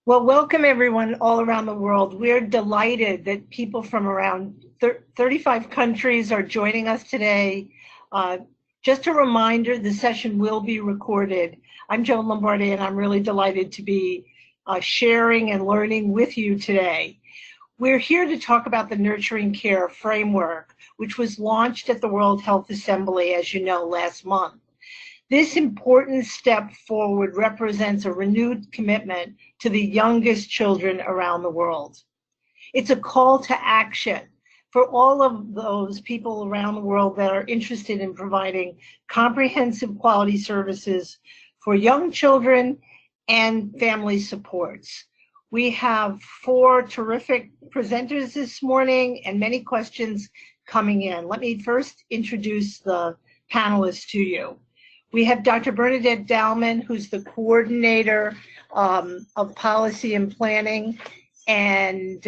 Well, welcome everyone all around the world. We're delighted that people from around 35 countries are joining us today. Just a reminder, the session will be recorded. I'm Joan Lombardi, and I'm really delighted to be sharing and learning with you today. We're here to talk about the Nurturing Care Framework, which was launched at the World Health Assembly, as you know, last month. This important step forward represents a renewed commitment to the youngest children around the world. It's a call to action for all of those people around the world that are interested in providing comprehensive quality services for young children and family supports. We have 4 terrific presenters this morning and many questions coming in. Let me first introduce the panelists to you. We have Dr. Bernadette Dalman, who's the coordinator of policy and planning and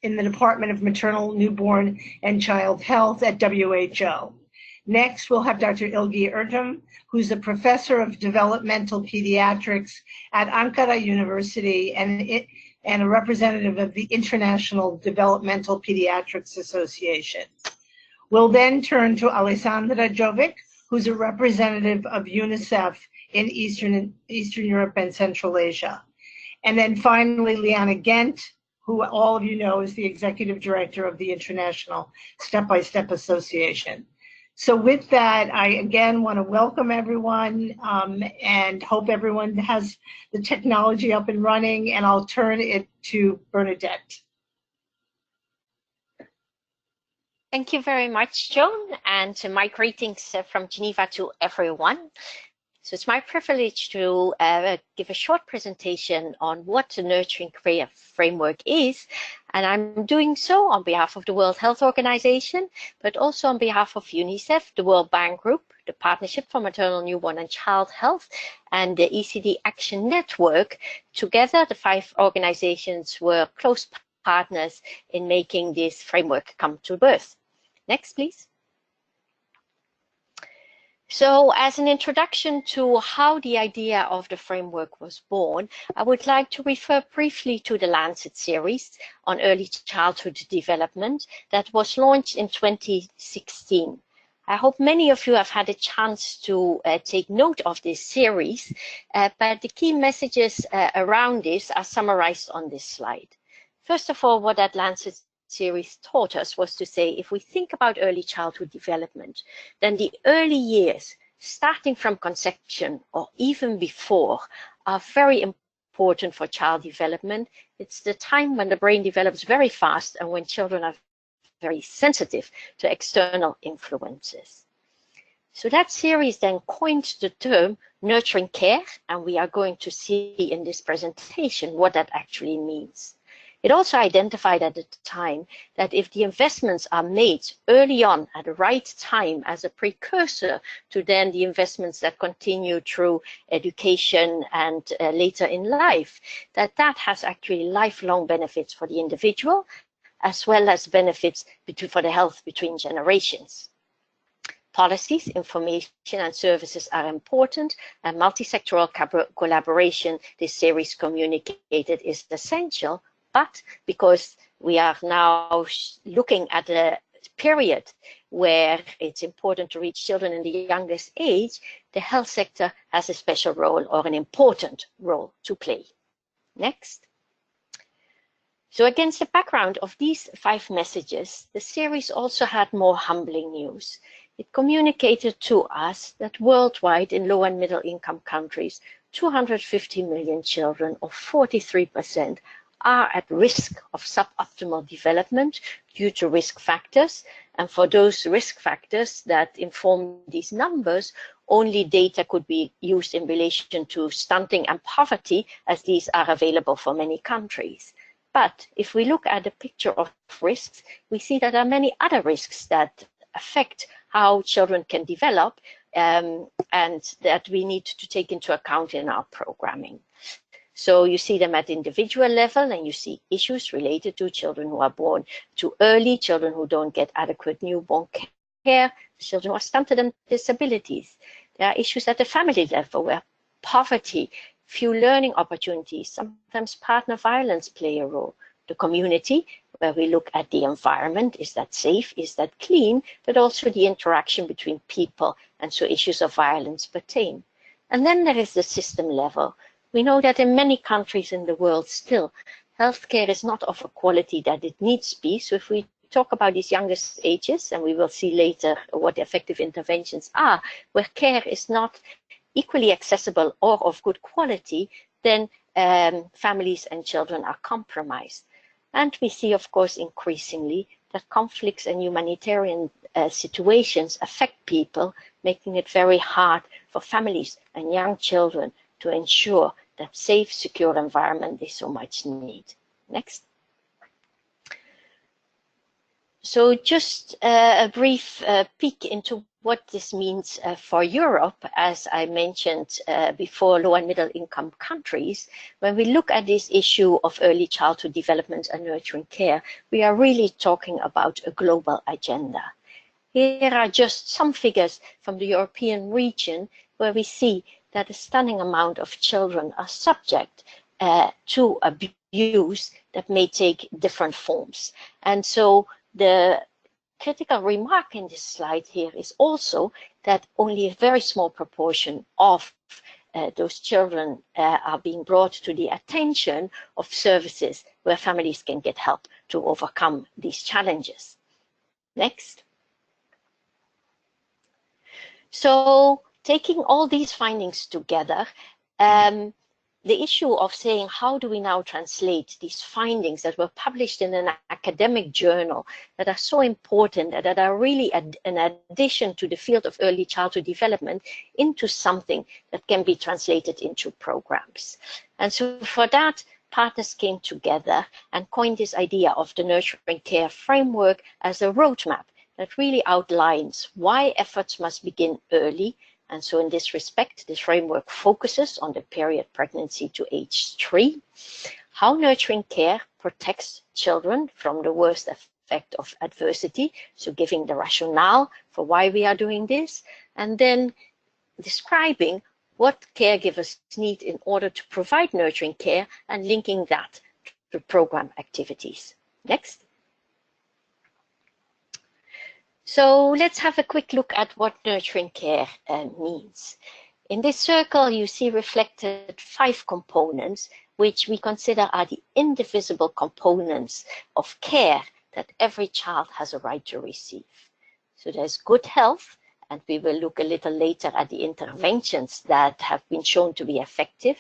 in the Department of Maternal, Newborn, and Child Health at WHO. Next, we'll have Dr. Ilgi Erdem, who's a professor of developmental pediatrics at Ankara University and a representative of the International Developmental Pediatrics Association. We'll then turn to Alessandra Jovic, who's a representative of UNICEF in Eastern Europe and Central Asia. And then finally, Liana Gent, who all of you know is the executive director of the International Step-by-Step Association. So with that, I again want to welcome everyone and hope everyone has the technology up and running, and I'll turn it to Bernadette. Thank you very much, Joan, and my greetings from Geneva to everyone. So it's my privilege to give a short presentation on what the Nurturing Care Framework is, and I'm doing so on behalf of the World Health Organization, but also on behalf of UNICEF, the World Bank Group, the Partnership for Maternal, Newborn and Child Health, and the ECD Action Network. Together, the 5 organizations were close partners in making this framework come to birth. Next, please. So as an introduction to how the idea of the framework was born, I would like to refer briefly to the Landsat Series on early childhood development that was launched in 2016. I hope many of you have had a chance to take note of this series, but the key messages around this are summarized on this slide. First of all, what that Landsat Series taught us was to say, if we think about early childhood development, then the early years, starting from conception or even before, are very important for child development. It's the time when the brain develops very fast and when children are very sensitive to external influences. So that series then coined the term nurturing care, and we are going to see in this presentation what that actually means. It also identified at the time that if the investments are made early on at the right time as a precursor to then the investments that continue through education and later in life, that has actually lifelong benefits for the individual, as well as benefits for the health between generations. Policies, information and services are important, and multi-sectoral collaboration, this series communicated, is essential. But because we are now looking at a period where it's important to reach children in the youngest age, the health sector has a special role or an important role to play. Next. So against the background of these 5 messages, the series also had more humbling news. It communicated to us that worldwide in low and middle income countries, 250 million children, or 43%, are at risk of suboptimal development due to risk factors. And for those risk factors that inform these numbers, only data could be used in relation to stunting and poverty, as these are available for many countries. But if we look at the picture of risks, we see that there are many other risks that affect how children can develop and that we need to take into account in our programming. So you see them at individual level, and you see issues related to children who are born too early, children who don't get adequate newborn care, children who are stunted and disabilities. There are issues at the family level where poverty few learning opportunities. Sometimes partner violence play a role. The community, where we look at the environment, is that safe, is that clean, but also the interaction between people, and so issues of violence pertain. And then there is the system level. We know that in many countries in the world still, healthcare is not of a quality that it needs to be. So if we talk about these youngest ages, and we will see later what effective interventions are, where care is not equally accessible or of good quality, then families and children are compromised. And we see, of course, increasingly that conflicts and humanitarian situations affect people, making it very hard for families and young children to ensure that safe, secure environment they so much need. Next. So just a brief peek into what this means for Europe. As I mentioned before, low and middle income countries, when we look at this issue of early childhood development and nurturing care, we are really talking about a global agenda. Here are just some figures from the European region, where we see that a stunning amount of children are subject to abuse that may take different forms. And so the critical remark in this slide here is also that only a very small proportion of those children are being brought to the attention of services where families can get help to overcome these challenges. Next. So taking all these findings together, the issue of saying how do we now translate these findings that were published in an academic journal that are so important, that are really an addition to the field of early childhood development, into something that can be translated into programs. And so for that, partners came together and coined this idea of the nurturing care framework as a roadmap that really outlines why efforts must begin early. And so in this respect, this framework focuses on the period pregnancy to age 3, how nurturing care protects children from the worst effect of adversity, so giving the rationale for why we are doing this, and then describing what caregivers need in order to provide nurturing care and linking that to program activities. Next. So let's have a quick look at what nurturing care means. In this circle, you see reflected 5 components, which we consider are the indivisible components of care that every child has a right to receive. So there's good health, and we will look a little later at the interventions that have been shown to be effective,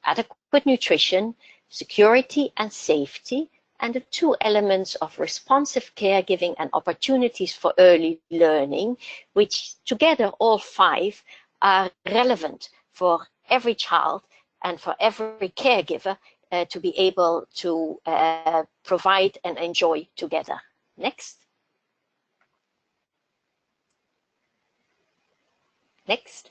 adequate nutrition, security and safety, and the 2 elements of responsive caregiving and opportunities for early learning, which together all 5 are relevant for every child and for every caregiver to be able to provide and enjoy together. Next. Next.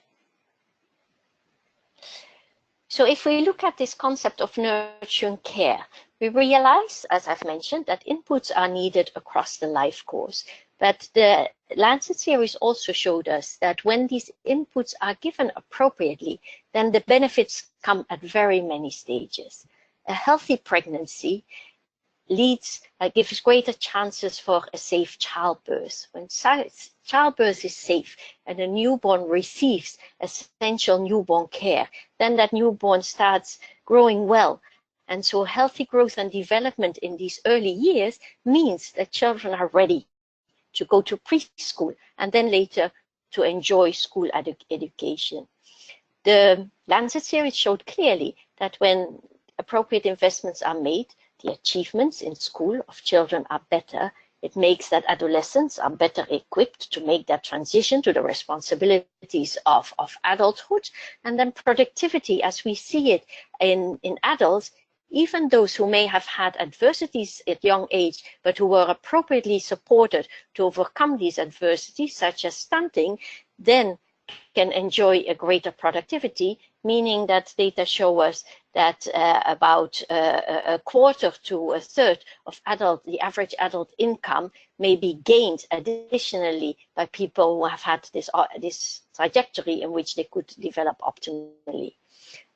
So if we look at this concept of nurturing care, we realize, as I've mentioned, that inputs are needed across the life course. But the Landsat series also showed us that when these inputs are given appropriately, then the benefits come at very many stages. A healthy pregnancy gives greater chances for a safe childbirth. When childbirth is safe and a newborn receives essential newborn care, then that newborn starts growing well. And so healthy growth and development in these early years means that children are ready to go to preschool and then later to enjoy school education. The Landsat series showed clearly that when appropriate investments are made, the achievements in school of children are better. It makes that adolescents are better equipped to make that transition to the responsibilities of adulthood. And then productivity, as we see it in adults, even those who may have had adversities at young age, but who were appropriately supported to overcome these adversities, such as stunting, then can enjoy a greater productivity, meaning that data show us that about a quarter to a third of the average adult income may be gained additionally by people who have had this trajectory in which they could develop optimally.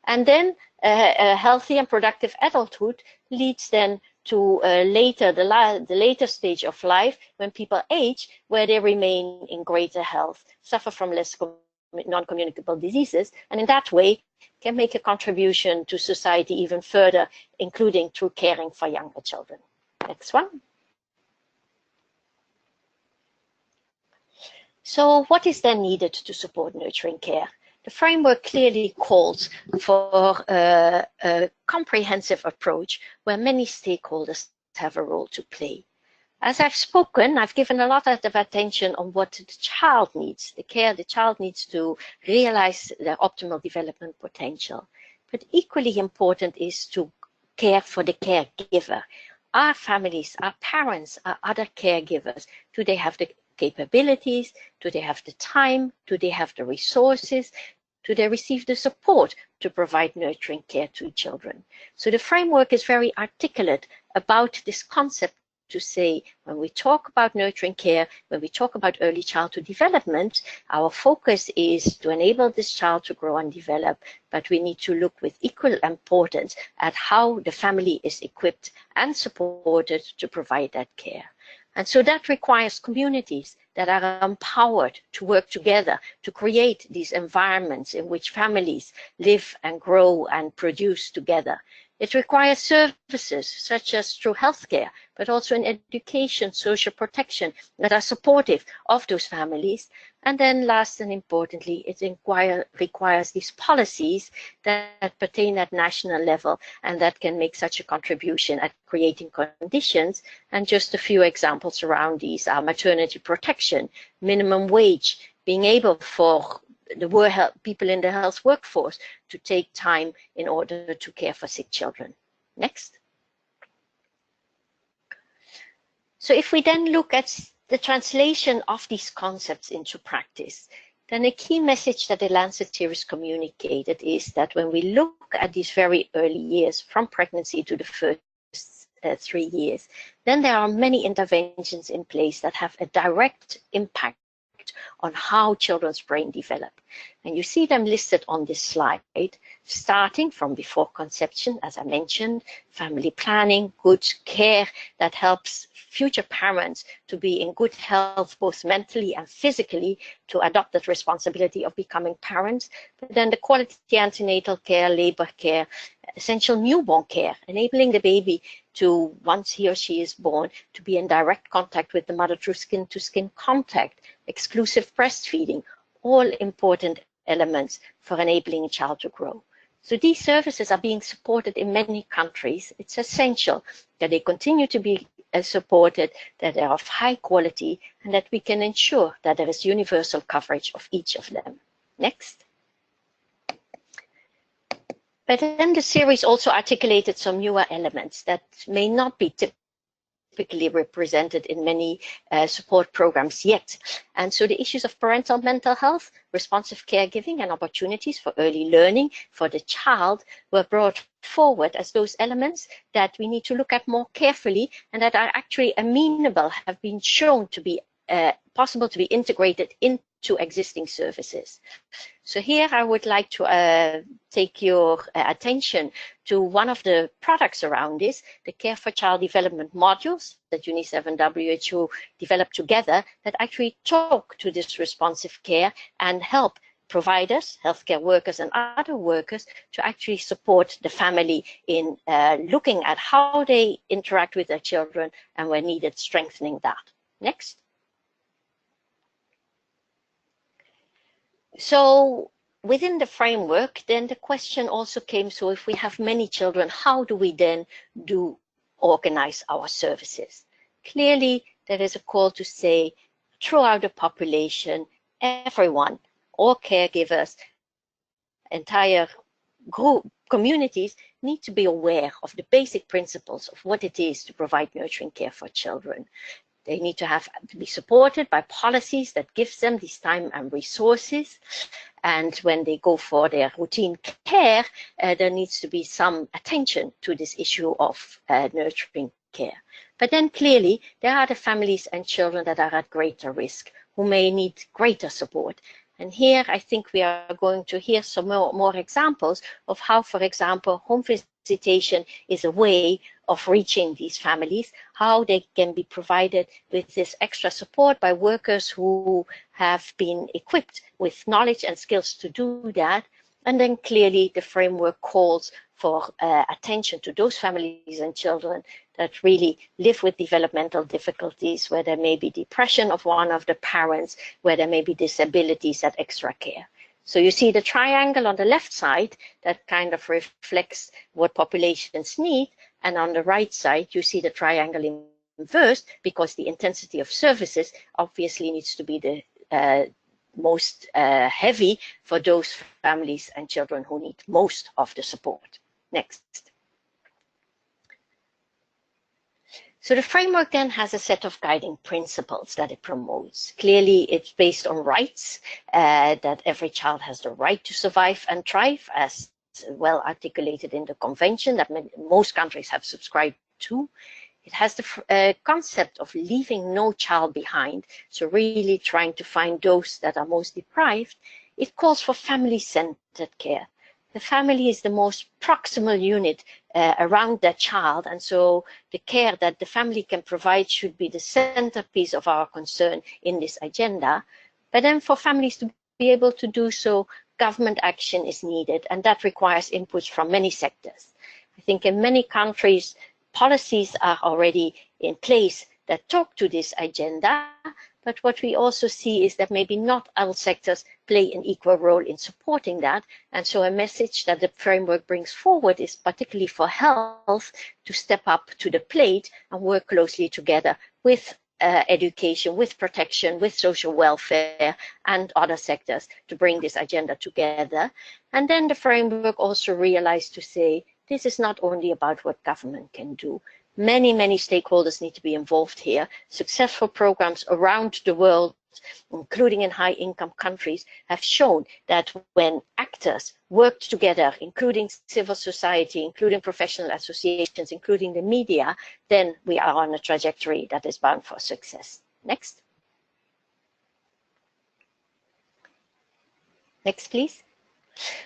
And then a healthy and productive adulthood leads then to the later stage of life when people age, where they remain in greater health, suffer from less non-communicable diseases, and in that way can make a contribution to society even further, including through caring for younger children. Next one. So what is then needed to support nurturing care? The framework clearly calls for a comprehensive approach where many stakeholders have a role to play. As I've spoken, I've given a lot of attention on what the child needs, the care the child needs to realize their optimal development potential. But equally important is to care for the caregiver. Our families, our parents, our other caregivers, do they have the capabilities? Do they have the time? Do they have the resources? Do they receive the support to provide nurturing care to children? So the framework is very articulate about this concept to say, when we talk about nurturing care, when we talk about early childhood development, our focus is to enable this child to grow and develop, but we need to look with equal importance at how the family is equipped and supported to provide that care. And so that requires communities that are empowered to work together to create these environments in which families live and grow and produce together. It requires services such as through healthcare, but also in education, social protection that are supportive of those families. And then last and importantly, it requires these policies that pertain at national level and that can make such a contribution at creating conditions. And just a few examples around these are maternity protection, minimum wage, being able for the people in the health workforce to take time in order to care for sick children. Next. So if we then look at the translation of these concepts into practice, then a key message that the Landsat Series communicated is that when we look at these very early years, from pregnancy to the first 3 years, then there are many interventions in place that have a direct impact on how children's brain develop. And you see them listed on this slide, starting from before conception, as I mentioned, family planning, good care that helps future parents to be in good health, both mentally and physically, to adopt that responsibility of becoming parents. But then the quality antenatal care, labor care, essential newborn care, enabling the baby to, once he or she is born, to be in direct contact with the mother through skin-to-skin contact, exclusive breastfeeding, all important elements for enabling a child to grow. So these services are being supported in many countries. It's essential that they continue to be supported, that they are of high quality, and that we can ensure that there is universal coverage of each of them. Next. But then the series also articulated some newer elements that may not be typically represented in many support programs yet. And so the issues of parental mental health, responsive caregiving, and opportunities for early learning for the child were brought forward as those elements that we need to look at more carefully and that are actually amenable, have been shown to be possible to be integrated into existing services. So here I would like to take your attention to one of the products around this, the Care for Child Development modules that UNICEF and WHO developed together that actually talk to this responsive care and help providers, healthcare workers and other workers to actually support the family in looking at how they interact with their children and where needed, strengthening that. Next. So within the framework, then the question also came, so if we have many children, how do we then organize our services? Clearly, there is a call to say throughout the population, everyone, all caregivers, entire group, communities need to be aware of the basic principles of what it is to provide nurturing care for children. They need to be supported by policies that gives them this time and resources. And when they go for their routine care, there needs to be some attention to this issue of nurturing care. But then clearly, there are the families and children that are at greater risk, who may need greater support. And here I think we are going to hear some more examples of how, for example, home visitation is a way of reaching these families, how they can be provided with this extra support by workers who have been equipped with knowledge and skills to do that. And then clearly the framework calls for attention to those families and children that really live with developmental difficulties, where there may be depression of one of the parents, where there may be disabilities, that extra care. So you see the triangle on the left side that kind of reflects what populations need, and on the right side you see the triangle inverse, because the intensity of services obviously needs to be the most heavy for those families and children who need most of the support. Next. So the framework then has a set of guiding principles that it promotes. Clearly, it's based on rights, that every child has the right to survive and thrive, as well articulated in the convention that most countries have subscribed to. It has the concept of leaving no child behind, so really trying to find those that are most deprived. It calls for family-centered care. The family is the most proximal unit around that child, and so the care that the family can provide should be the centerpiece of our concern in this agenda. But then for families to be able to do so, government action is needed, and that requires inputs from many sectors. I think in many countries, policies are already in place that talk to this agenda, but what we also see is that maybe not all sectors play an equal role in supporting that. And so a message that the framework brings forward is particularly for health to step up to the plate and work closely together with education, with protection, with social welfare and other sectors to bring this agenda together. And then the framework also realized to say, this is not only about what government can do. Many, many stakeholders need to be involved here. Successful programs around the world, including in high-income countries, have shown that when actors work together, including civil society, including professional associations, including the media, then we are on a trajectory that is bound for success. Next. Next, please.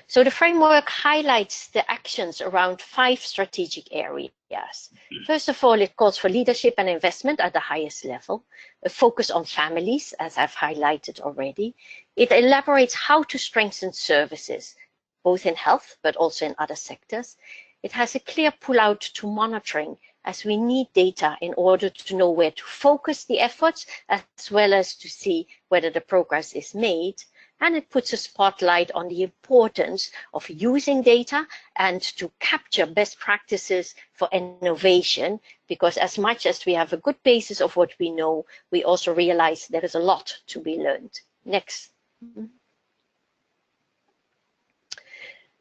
So the framework highlights the actions around 5 strategic areas. First of all, it calls for leadership and investment at the highest level, a focus on families, as I've highlighted already. It elaborates how to strengthen services, both in health, but also in other sectors. It has a clear pull-out to monitoring, as we need data in order to know where to focus the efforts, as well as to see whether the progress is made. And it puts a spotlight on the importance of using data and to capture best practices for innovation, because as much as we have a good basis of what we know, we also realize there is a lot to be learned. Next.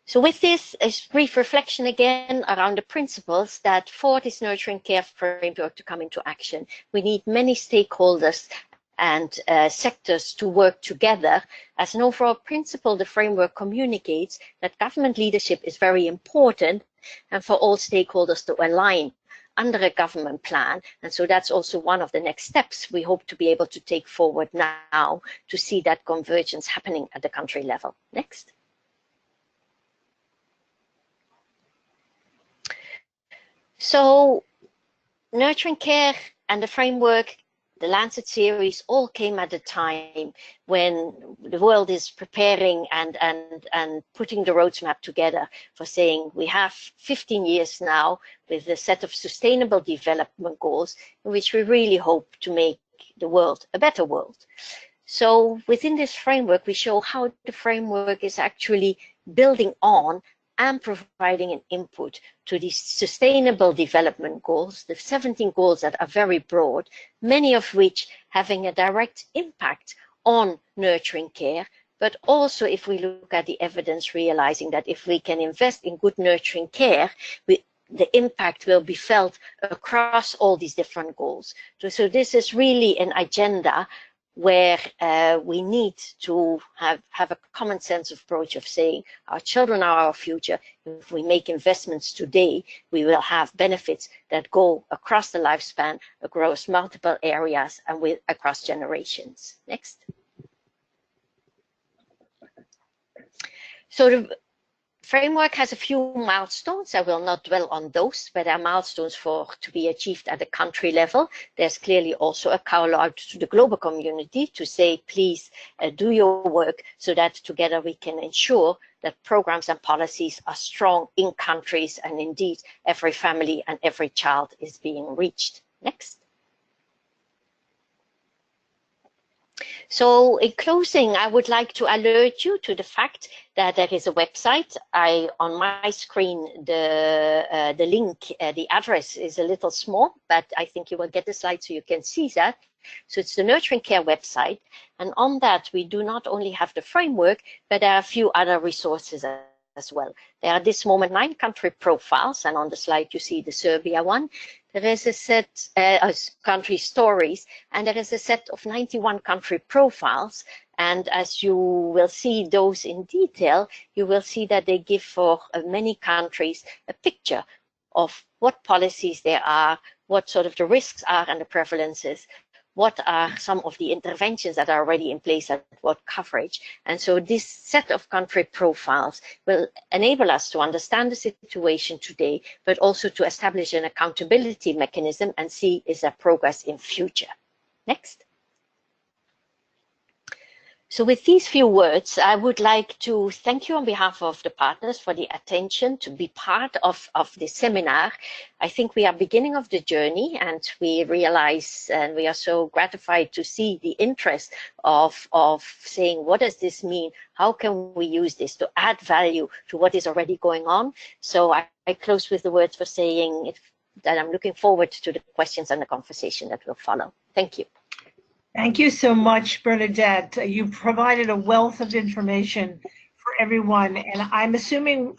So with this, a brief reflection again around the principles that for this nurturing care framework to come into action, we need many stakeholders and sectors to work together. As an overall principle, the framework communicates that government leadership is very important, and for all stakeholders to align under a government plan. And so that's also one of the next steps we hope to be able to take forward now to see that convergence happening at the country level. Next. So nurturing care and the framework, the Landsat series, all came at a time when the world is preparing and putting the roadmap together for saying we have 15 years now with a set of sustainable development goals in which we really hope to make the world a better world. So within this framework, we show how the framework is actually building on and providing an input to these sustainable development goals, the 17 goals that are very broad, many of which having a direct impact on nurturing care, but also if we look at the evidence, realizing that if we can invest in good nurturing care, the impact will be felt across all these different goals. So this is really an agenda where we need to have a common sense approach of saying our children are our future. If we make investments today, we will have benefits that go across the lifespan, across multiple areas, and across generations. Next. So the framework has a few milestones. I will not dwell on those, but there are milestones to be achieved at the country level. There's clearly also a call out to the global community to say, please do your work so that together we can ensure that programs and policies are strong in countries and indeed every family and every child is being reached. Next. So in closing, I would like to alert you to the fact that there is a website. On my screen, the link, the address is a little small, but I think you will get the slide so you can see that. So it's the Nurturing Care website. And on that, we do not only have the framework, but there are a few other resources as well. There are at this moment 9 country profiles, and on the slide you see the Serbia one. There is a set country stories, and there is a set of 91 country profiles. And as you will see those in detail, you will see that they give for many countries a picture of what policies there are, what sort of the risks are and the prevalences, what are some of the interventions that are already in place at what coverage. And so this set of country profiles will enable us to understand the situation today, but also to establish an accountability mechanism and see is there progress in future. Next. So with these few words, I would like to thank you on behalf of the partners for the attention to be part of this seminar. I think we are beginning of the journey, and we realize and we are so gratified to see the interest of saying, what does this mean? How can we use this to add value to what is already going on? So I close with the words for saying that I'm looking forward to the questions and the conversation that will follow. Thank you. Thank you so much, Bernadette. You provided a wealth of information for everyone, and I'm assuming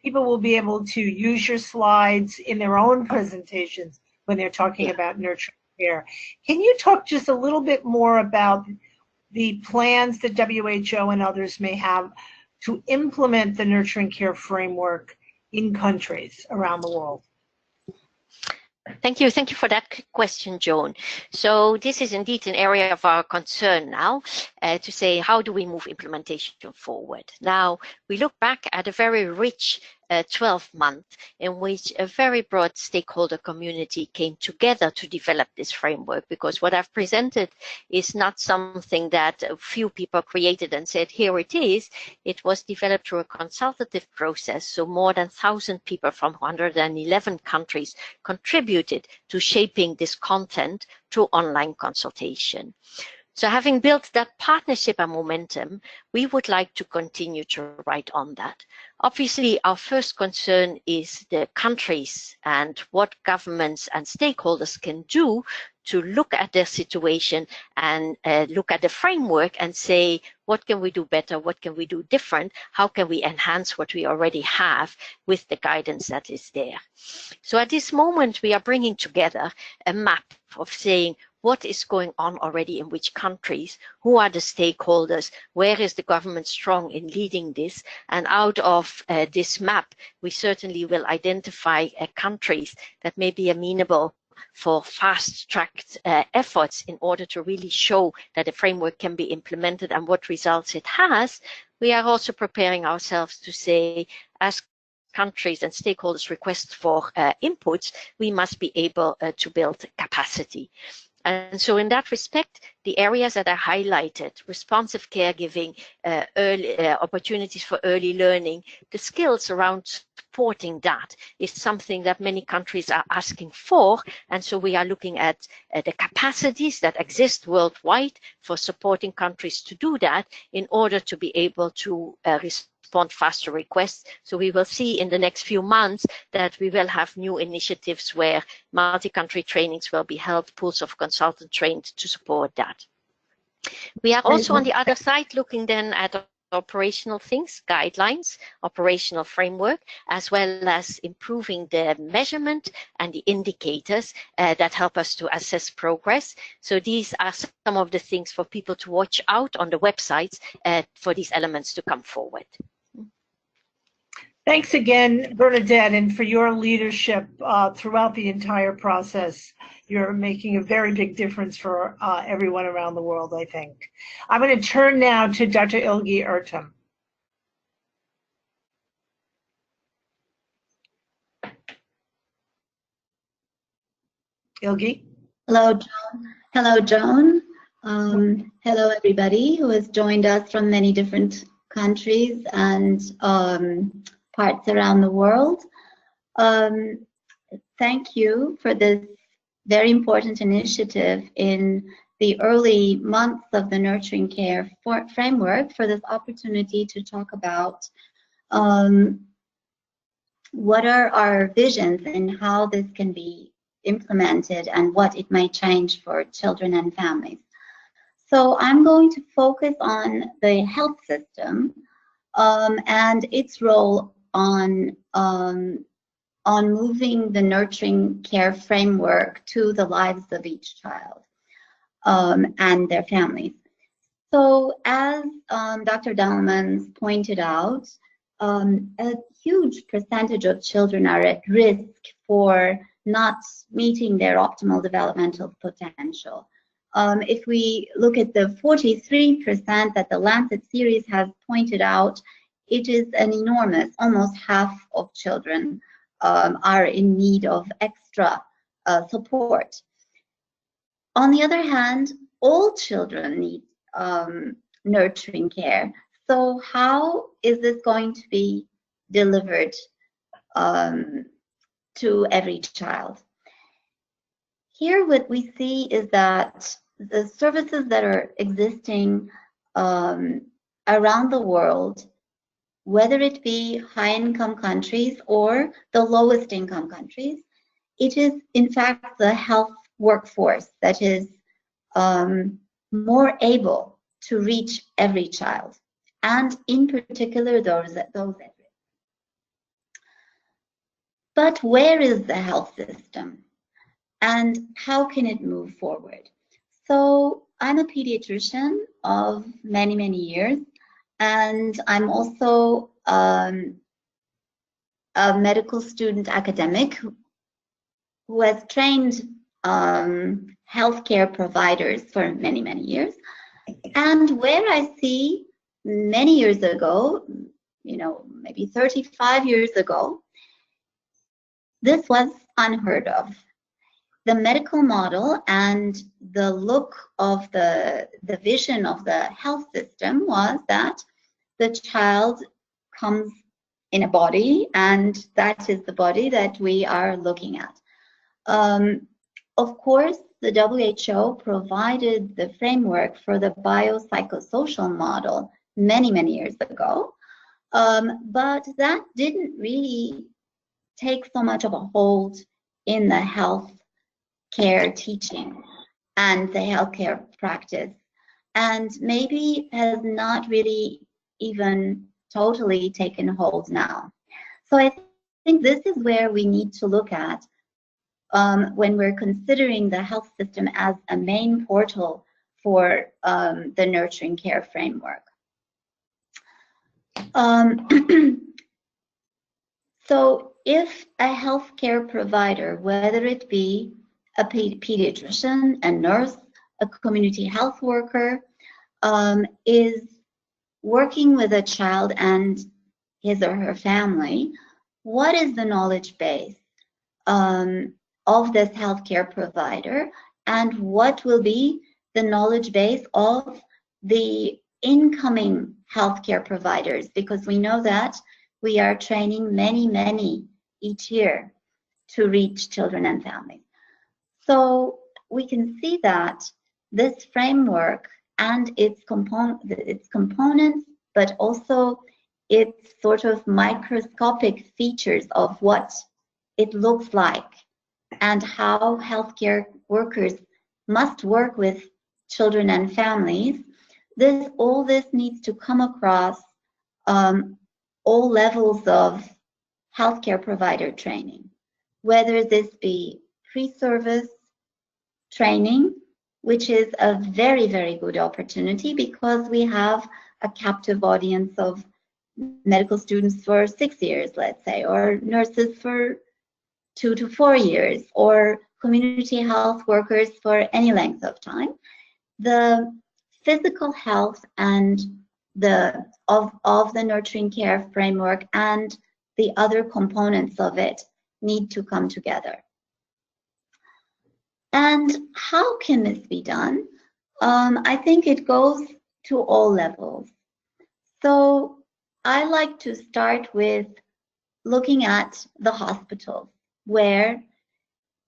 people will be able to use your slides in their own presentations when they're talking about nurturing care. Can you talk just a little bit more about the plans that WHO and others may have to implement the nurturing care framework in countries around the world? Thank you for that question, Joan. So this is indeed an area of our concern now, to say how do we move implementation forward. Now, we look back at a very rich 12 months in which a very broad stakeholder community came together to develop this framework, because what I've presented is not something that a few people created and said, here it is. It was developed through a consultative process. So more than 1,000 people from 111 countries contributed to shaping this content through online consultation. So having built that partnership and momentum, we would like to continue to write on that. Obviously, our first concern is the countries and what governments and stakeholders can do to look at their situation and look at the framework and say, what can we do better? What can we do different? How can we enhance what we already have with the guidance that is there? So at this moment, we are bringing together a map of saying, what is going on already in which countries? Who are the stakeholders? Where is the government strong in leading this? And out of this map, we certainly will identify countries that may be amenable for fast-tracked efforts in order to really show that the framework can be implemented and what results it has. We are also preparing ourselves to say, as countries and stakeholders request for inputs, we must be able to build capacity. And so in that respect, the areas that are highlighted, responsive caregiving, early opportunities for early learning, the skills around supporting that is something that many countries are asking for. And so we are looking at the capacities that exist worldwide for supporting countries to do that in order to be able to respond faster requests. So we will see in the next few months that we will have new initiatives where multi-country trainings will be held, pools of consultants trained to support that. We are also on the other side looking then at operational things, guidelines, operational framework, as well as improving the measurement and the indicators that help us to assess progress. So these are some of the things for people to watch out on the websites for these elements to come forward. Thanks again, Bernadette, and for your leadership throughout the entire process. You're making a very big difference for everyone around the world, I think. I'm going to turn now to Dr. Ilgi Ertem. Ilgi? Hello, Joan. Hello, Joan. Hello, everybody who has joined us from many different countries and parts around the world. Thank you for this very important initiative in the early months of the Nurturing Care framework, for this opportunity to talk about what are our visions and how this can be implemented and what it might change for children and families. So I'm going to focus on the health system and its role on moving the nurturing care framework to the lives of each child and their families. So as Dr. Dalmans pointed out, a huge percentage of children are at risk for not meeting their optimal developmental potential. If we look at the 43% that the Landsat Series has pointed out, it is an enormous, almost half of children are in need of extra support. On the other hand, all children need nurturing care. So how is this going to be delivered to every child? Here what we see is that the services that are existing around the world, whether it be high-income countries or the lowest income countries, it is in fact the health workforce that is more able to reach every child, and in particular those at risk. But where is the health system and how can it move forward? So I'm a pediatrician of many, many years, and I'm also a medical student academic who has trained healthcare providers for many, many years. And where I see many years ago, maybe 35 years ago, this was unheard of. The medical model and the look of the vision of the health system was that the child comes in a body, and that is the body that we are looking at. Of course, the WHO provided the framework for the biopsychosocial model many, many years ago, but that didn't really take so much of a hold in the health care teaching and the healthcare practice, and maybe has not really even totally taken hold now. So I think this is where we need to look at when we're considering the health system as a main portal for the nurturing care framework. So if a healthcare provider, whether it be a pediatrician, a nurse, a community health worker, is working with a child and his or her family, what is the knowledge base of this healthcare provider, and what will be the knowledge base of the incoming healthcare providers? Because we know that we are training many, many each year to reach children and families. So we can see that this framework and its components, but also its sort of microscopic features of what it looks like and how healthcare workers must work with children and families, all this needs to come across all levels of healthcare provider training, whether this be pre-service training, which is a very, very good opportunity because we have a captive audience of medical students for 6 years, let's say, or nurses for 2 to 4 years, or community health workers for any length of time. The physical health and of the nurturing care framework and the other components of it need to come together. And how can this be done? I think it goes to all levels. So I like to start with looking at the hospitals, where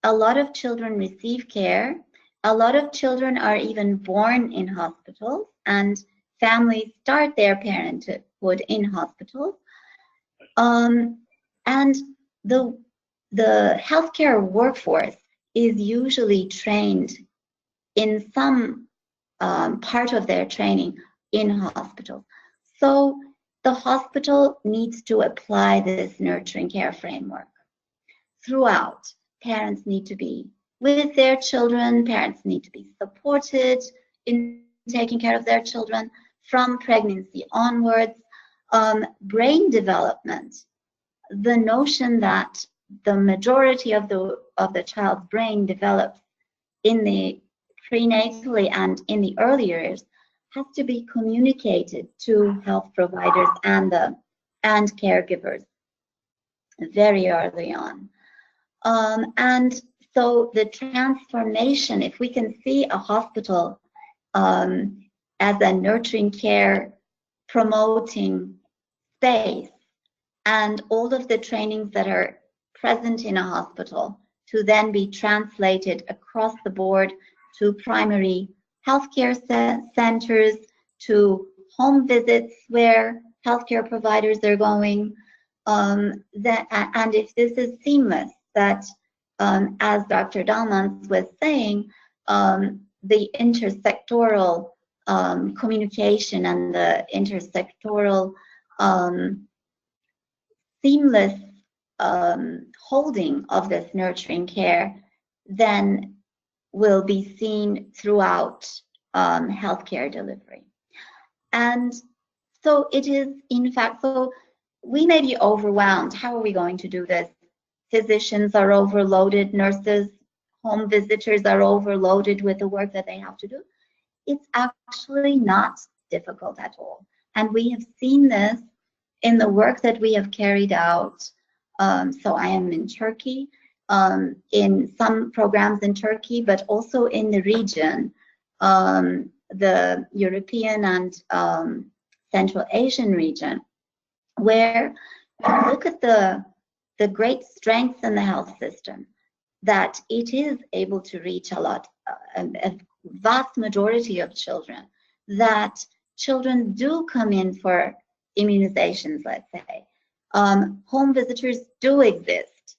a lot of children receive care. A lot of children are even born in hospitals, and families start their parenthood in hospitals. And the healthcare workforce is usually trained in some part of their training in hospitals. So the hospital needs to apply this nurturing care framework throughout. Parents need to be with their children. Parents need to be supported in taking care of their children from pregnancy onwards. Brain development, the notion that the majority of the child's brain develops in the prenatally and in the earlier years, has to be communicated to health providers and caregivers very early on. And so the transformation, if we can see a hospital as a nurturing care promoting space, and all of the trainings that are present in a hospital to then be translated across the board to primary healthcare centers, to home visits where healthcare providers are going, and if this is seamless, that as Dr. Dalmans was saying, the intersectoral communication and the intersectoral seamless holding of this nurturing care then will be seen throughout healthcare delivery. And so it is, in fact, so we may be overwhelmed. How are we going to do this? Physicians are overloaded, nurses, home visitors are overloaded with the work that they have to do. It's actually not difficult at all. And we have seen this in the work that we have carried out. So I am in Turkey, in some programs in Turkey, but also in the region, the European and Central Asian region, where you look at the great strengths in the health system, that it is able to reach a vast majority of children, that children do come in for immunizations, let's say. Home visitors do exist.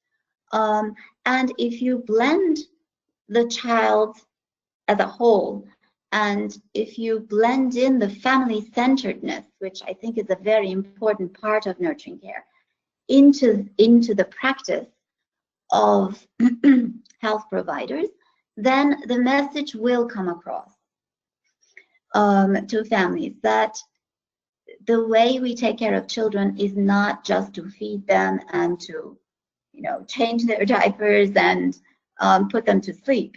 And if you blend the child as a whole, and if you blend in the family-centeredness, which I think is a very important part of nurturing care, into the practice of health providers, then the message will come across to families that the way we take care of children is not just to feed them and to, change their diapers and put them to sleep.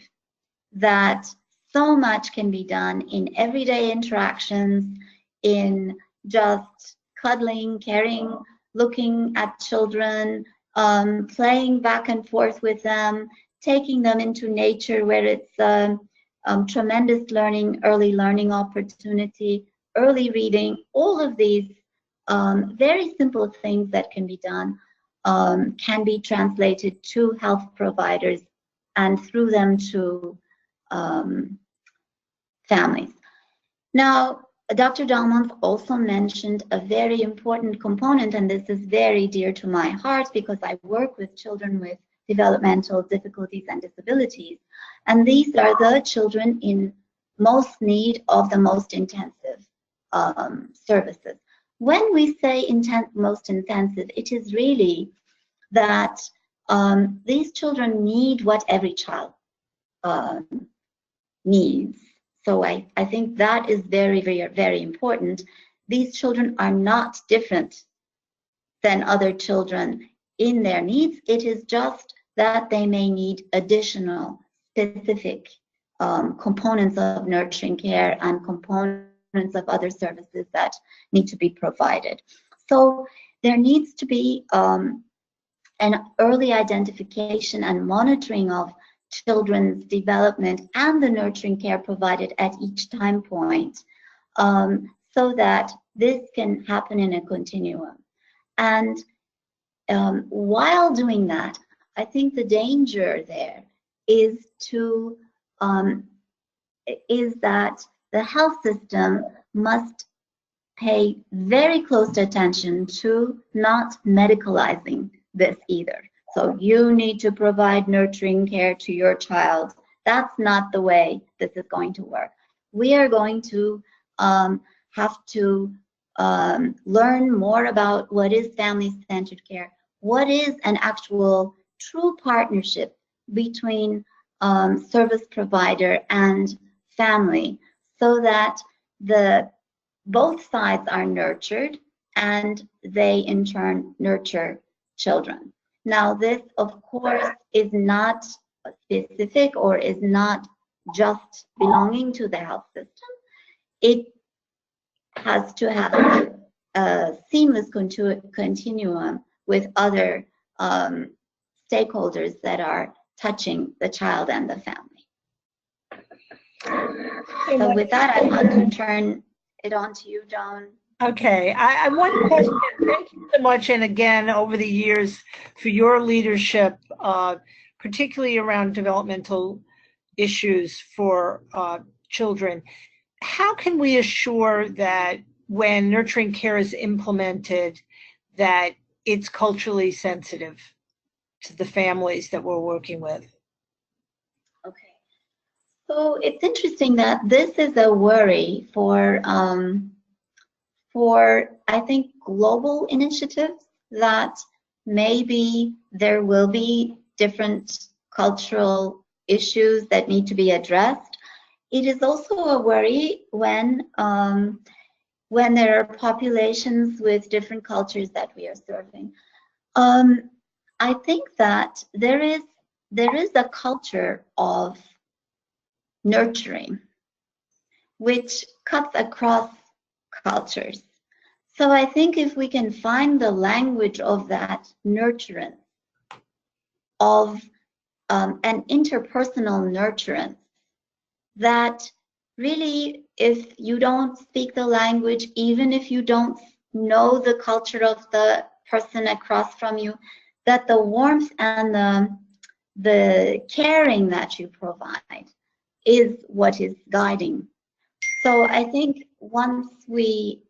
That so much can be done in everyday interactions, in just cuddling, caring, looking at children, playing back and forth with them, taking them into nature where it's tremendous learning, early learning opportunity, early reading, all of these very simple things that can be done can be translated to health providers and through them to families. Now, Dr. Dalmans also mentioned a very important component, and this is very dear to my heart because I work with children with developmental difficulties and disabilities, and these are the children in most need of the most intensive services. When we say most intensive, it is really that these children need what every child needs. So I think that is very, very, very important. These children are not different than other children in their needs. It is just that they may need additional specific components of nurturing care and components of other services that need to be provided. So there needs to be an early identification and monitoring of children's development and the nurturing care provided at each time point, so that this can happen in a continuum. And while doing that, I think the danger there is that the health system must pay very close attention to not medicalizing this either. So you need to provide nurturing care to your child. That's not the way this is going to work. We are going to have to learn more about what is family-centered care, what is an actual true partnership between service provider and family, so that both sides are nurtured and they in turn nurture children. Now, this of course is not specific or is not just belonging to the health system. It has to have a seamless continuum with other stakeholders that are touching the child and the family. So with that, I want to turn it on to you, Joan. Okay, I one question. Thank you so much, and again, over the years, for your leadership, particularly around developmental issues for children. How can we assure that when nurturing care is implemented, that it's culturally sensitive to the families that we're working with? Okay, so it's interesting that this is a worry for I think global initiatives, that maybe there will be different cultural issues that need to be addressed. It is also a worry when there are populations with different cultures that we are serving. I think that there is a culture of nurturing which cuts across cultures. So I think if we can find the language of that nurturance, of an interpersonal nurturance, that really, if you don't speak the language, even if you don't know the culture of the person across from you, that the warmth and the caring that you provide is what is guiding. So I think once we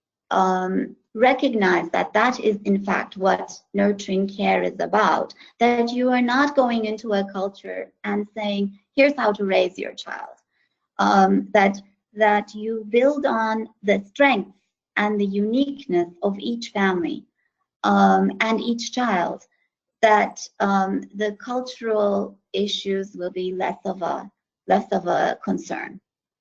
recognize that that is in fact what nurturing care is about, that you are not going into a culture and saying, here's how to raise your child, that you build on the strengths and the uniqueness of each family and each child, that the cultural issues will be less of a concern.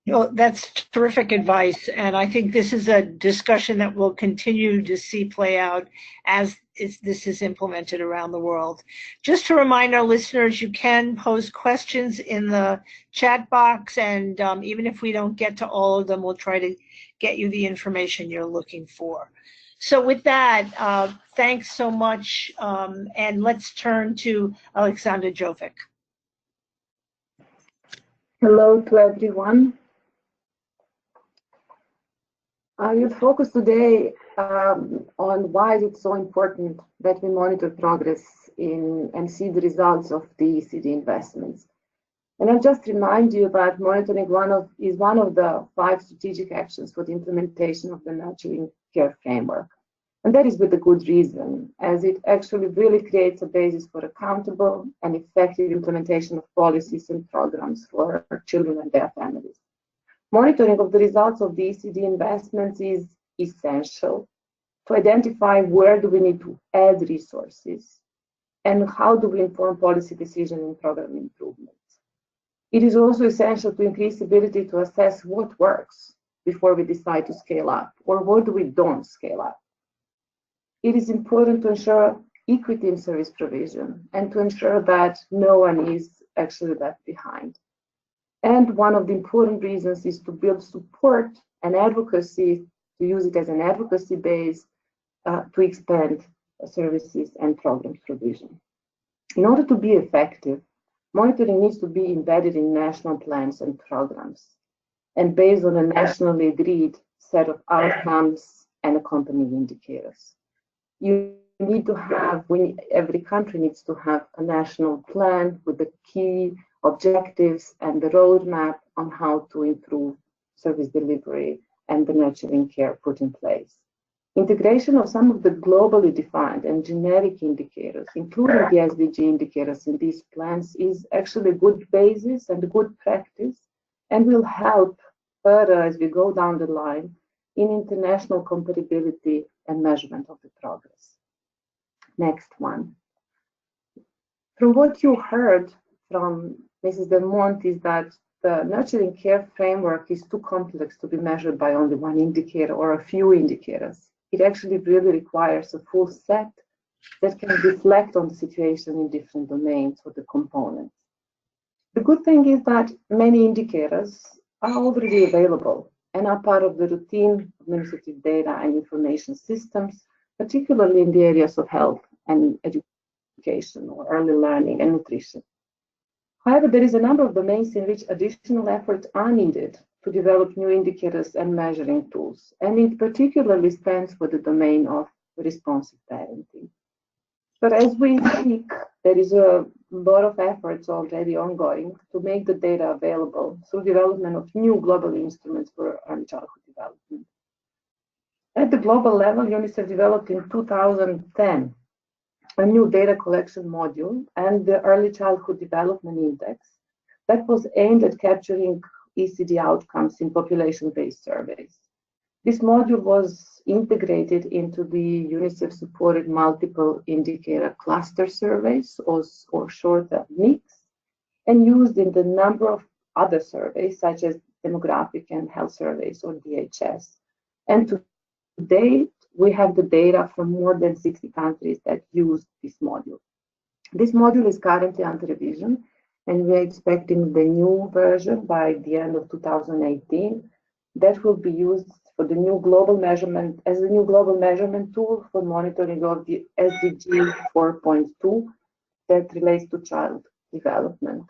Well, that's terrific advice, and I think this is a discussion that we'll continue to see play out as this is implemented around the world. Just to remind our listeners, you can pose questions in the chat box, and even if we don't get to all of them, we'll try to get you the information you're looking for. So with that, thanks so much, and let's turn to Alexandra Jovic. Hello to everyone. I will focus today on why it's so important that we monitor progress and see the results of the ECD investments. And I'll just remind you that monitoring is one of the 5 strategic actions for the implementation of the nurturing care framework. And that is with a good reason, as it actually really creates a basis for accountable and effective implementation of policies and programs for children and their families. Monitoring of the results of the ECD investments is essential to identify where do we need to add resources and how do we inform policy decision and program improvements. It is also essential to increase ability to assess what works before we decide to scale up, or what we don't scale up. It is important to ensure equity in service provision and to ensure that no one is actually left behind. And one of the important reasons is to build support and advocacy, to use it as an advocacy base to expand services and programs provision. In order to be effective, Monitoring needs to be embedded in national plans and programs and based on a nationally agreed set of outcomes and accompanying indicators. You need to have, every country needs to have a national plan with the key objectives and the roadmap on how to improve service delivery and the nurturing care put in place. Integration of some of the globally defined and generic indicators, including the SDG indicators in these plans, is actually a good basis and a good practice and will help further as we go down the line in international comparability and measurement of the progress. Next one. From what you heard from Mrs. Del Monte is that the nurturing care framework is too complex to be measured by only one indicator or a few indicators. It actually really requires a full set that can reflect on the situation in different domains or the components. The good thing is that many indicators are already available and are part of the routine administrative data and information systems, particularly in the areas of health and education or early learning and nutrition. However, there is a number of domains in which additional efforts are needed to develop new indicators and measuring tools, and it particularly stands for the domain of responsive parenting. But as we speak, there is a lot of efforts already ongoing to make the data available through development of new global instruments for early childhood development. At the global level, UNICEF developed in 2010 a new data collection module and the Early Childhood Development Index that was aimed at capturing ECD outcomes in population-based surveys. This module was integrated into the UNICEF-supported multiple indicator cluster surveys, or short MICS, and used in the number of other surveys, such as demographic and health surveys, or DHS. And to date, we have the data from more than 60 countries that use this module. This module is currently under revision, and we're expecting the new version by the end of 2018 that will be used for the new global measurement as a new global measurement tool for monitoring of the SDG 4.2 that relates to child development.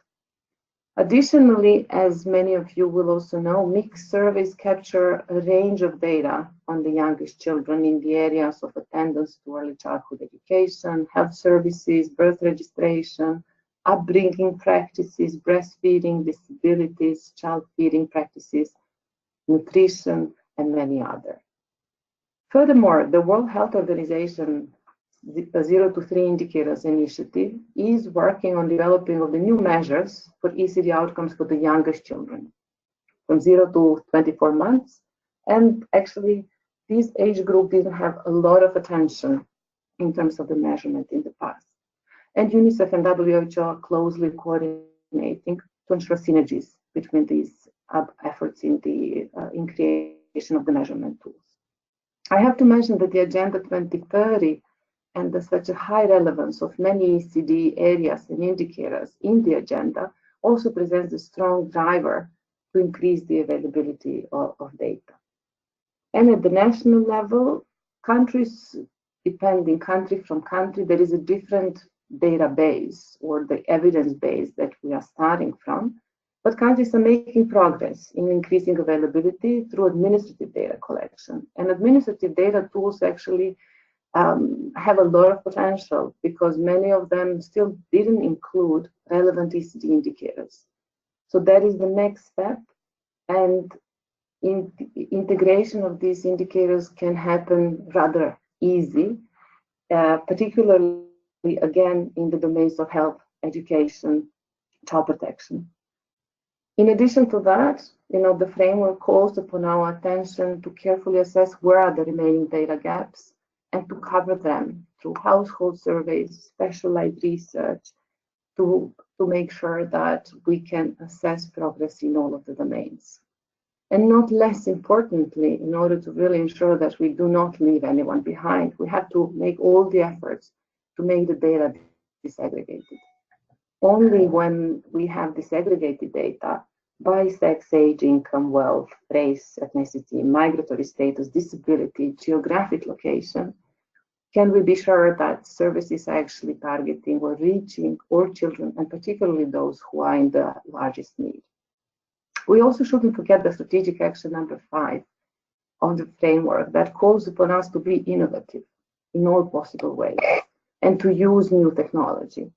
Additionally, as many of you will also know, mixed surveys capture a range of data on the youngest children in the areas of attendance to early childhood education, health services, birth registration, upbringing practices, breastfeeding, disabilities, child feeding practices, nutrition, and many others. Furthermore, the World Health Organization 0 to 3 Indicators Initiative is working on developing of the new measures for ECD outcomes for the youngest children, from 0 to 24 months. And actually, this age group didn't have a lot of attention in terms of the measurement in the past. And UNICEF and WHO are closely coordinating to ensure synergies between these efforts in the creation of the measurement tools. I have to mention that the Agenda 2030 and such a high relevance of many ECD areas and indicators in the agenda also presents a strong driver to increase the availability of data. And at the national level, countries, depending country from country, there is a different database or the evidence base that we are starting from, but countries are making progress in increasing availability through administrative data collection. And administrative data tools actually have a lot of potential because many of them still didn't include relevant ECD indicators. So that is the next step, and integration of these indicators can happen rather easy, particularly again in the domains of health, education, child protection. In addition to that, the framework calls upon our attention to carefully assess where are the remaining data gaps and to cover them through household surveys, specialized research, to make sure that we can assess progress in all of the domains. And not less importantly, in order to really ensure that we do not leave anyone behind, we have to make all the efforts to make the data disaggregated. Only when we have disaggregated data by sex, age, income, wealth, race, ethnicity, migratory status, disability, geographic location, can we be sure that services are actually targeting or reaching all children, and particularly those who are in the largest need? We also shouldn't forget the strategic action number 5 of the framework that calls upon us to be innovative in all possible ways and to use new technology.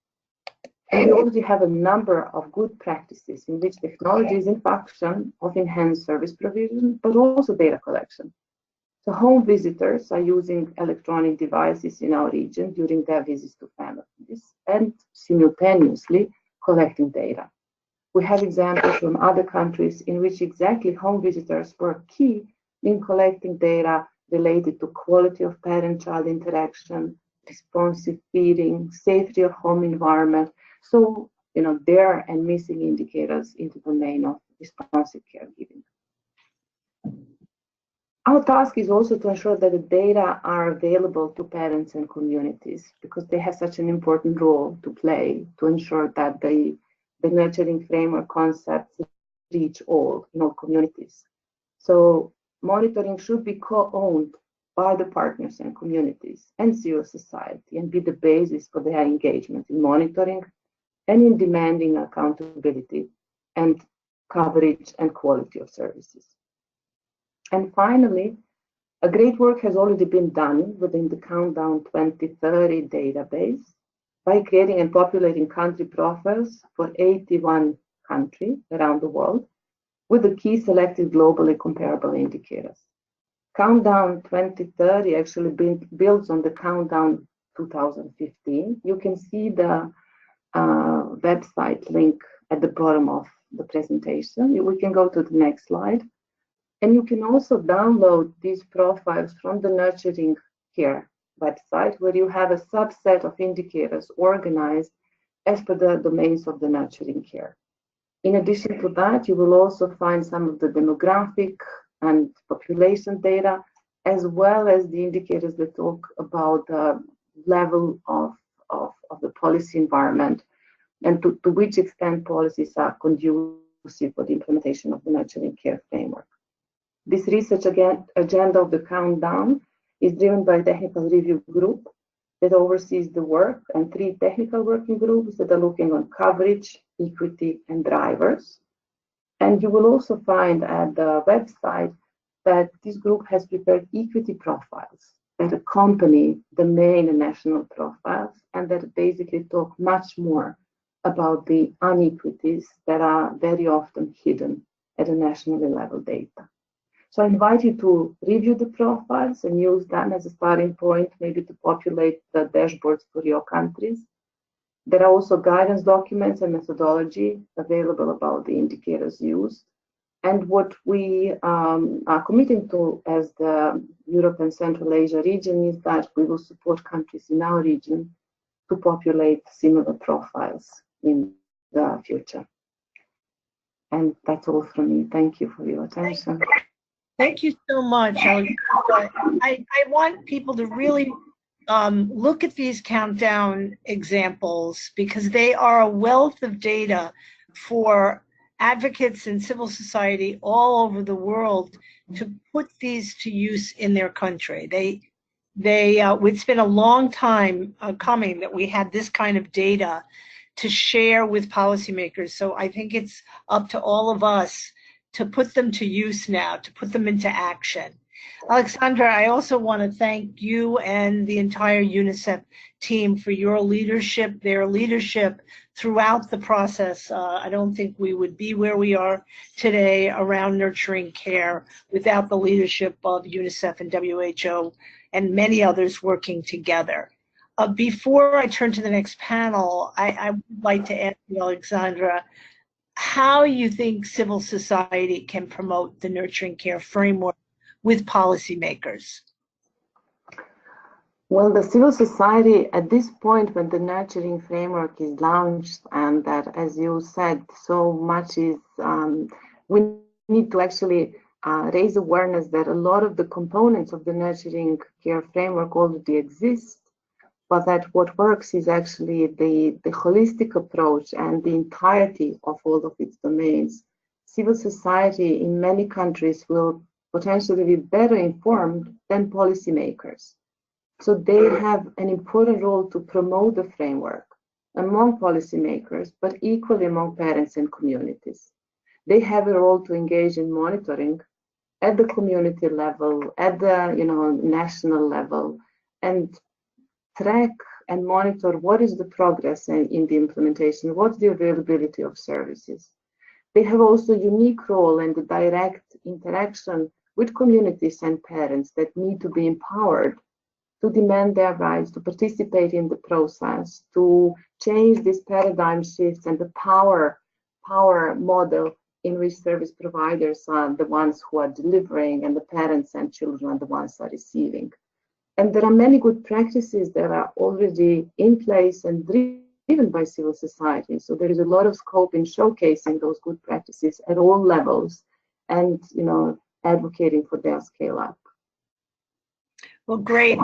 And we already have a number of good practices in which technology is in function of enhanced service provision, but also data collection. So home visitors are using electronic devices in our region during their visits to families and simultaneously collecting data. We have examples from other countries in which exactly home visitors were key in collecting data related to quality of parent-child interaction, responsive feeding, safety of home environment. So, there and missing indicators in the domain of responsive caregiving. Our task is also to ensure that the data are available to parents and communities, because they have such an important role to play to ensure that the nurturing framework concepts reach all communities. So monitoring should be co-owned by the partners and communities and civil society, and be the basis for their engagement in monitoring and in demanding accountability and coverage and quality of services. And finally, a great work has already been done within the Countdown 2030 database by creating and populating country profiles for 81 countries around the world with the key selected globally comparable indicators. Countdown 2030 actually builds on the Countdown 2015. You can see the website link at the bottom of the presentation. We can go to the next slide. And you can also download these profiles from the Nurturing Care website, where you have a subset of indicators organized as per the domains of the nurturing care. In addition to that, you will also find some of the demographic and population data, as well as the indicators that talk about the level of the policy environment and to which extent policies are conducive for the implementation of the nurturing care framework. This research agenda of the Countdown is driven by a technical review group that oversees the work, and 3 technical working groups that are looking on coverage, equity, and drivers. And you will also find at the website that this group has prepared equity profiles that accompany the main national profiles, and that basically talk much more about the inequities that are very often hidden at a nationally level data. So I invite you to review the profiles and use them as a starting point, maybe to populate the dashboards for your countries. There are also guidance documents and methodology available about the indicators used. And what we are committing to as the Europe and Central Asia region is that we will support countries in our region to populate similar profiles in the future. And that's all from me. Thank you for your attention. Thank you so much, Alexandra. I want people to really look at these countdown examples, because they are a wealth of data for advocates and civil society all over the world to put these to use in their country. It's been a long time coming that we had this kind of data to share with policymakers. So I think it's up to all of us to put them to use now, to put them into action. Alexandra, I also want to thank you and the entire UNICEF team for your leadership, their leadership throughout the process. I don't think we would be where we are today around nurturing care without the leadership of UNICEF and WHO and many others working together. Before I turn to the next panel, I would like to ask you, Alexandra, how you think civil society can promote the nurturing care framework with policymakers. Well, the civil society at this point, when the nurturing framework is launched, and that, as you said, so much is, we need to actually raise awareness that a lot of the components of the nurturing care framework already exist, but that what works is actually the holistic approach and the entirety of all of its domains. Civil society in many countries will potentially be better informed than policymakers. So they have an important role to promote the framework among policymakers, but equally among parents and communities. They have a role to engage in monitoring at the community level, at the national level, and track and monitor what is the progress in the implementation, what's the availability of services. They have also a unique role in the direct interaction with communities and parents that need to be empowered to demand their rights, to participate in the process, to change these paradigm shifts and the power model in which service providers are the ones who are delivering and the parents and children are the ones who are receiving. And there are many good practices that are already in place and driven by civil society. So there is a lot of scope in showcasing those good practices at all levels and advocating for their scale up. Well, great.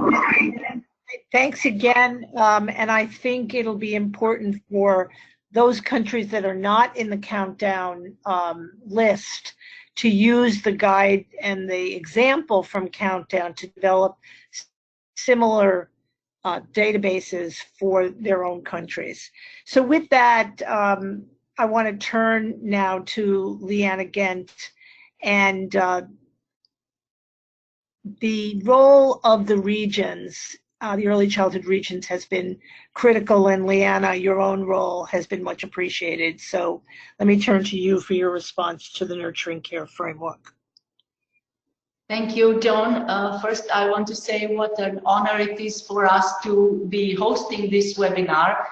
Thanks again. And I think it'll be important for those countries that are not in the countdown list to use the guide and the example from Countdown to develop similar databases for their own countries. So with that, I want to turn now to Leanna Gent and the role of the regions, the early childhood regions has been critical, and Leanna, your own role has been much appreciated. So let me turn to you for your response to the Nurturing Care Framework. Thank you, Joan. First, I want to say what an honor it is for us to be hosting this webinar,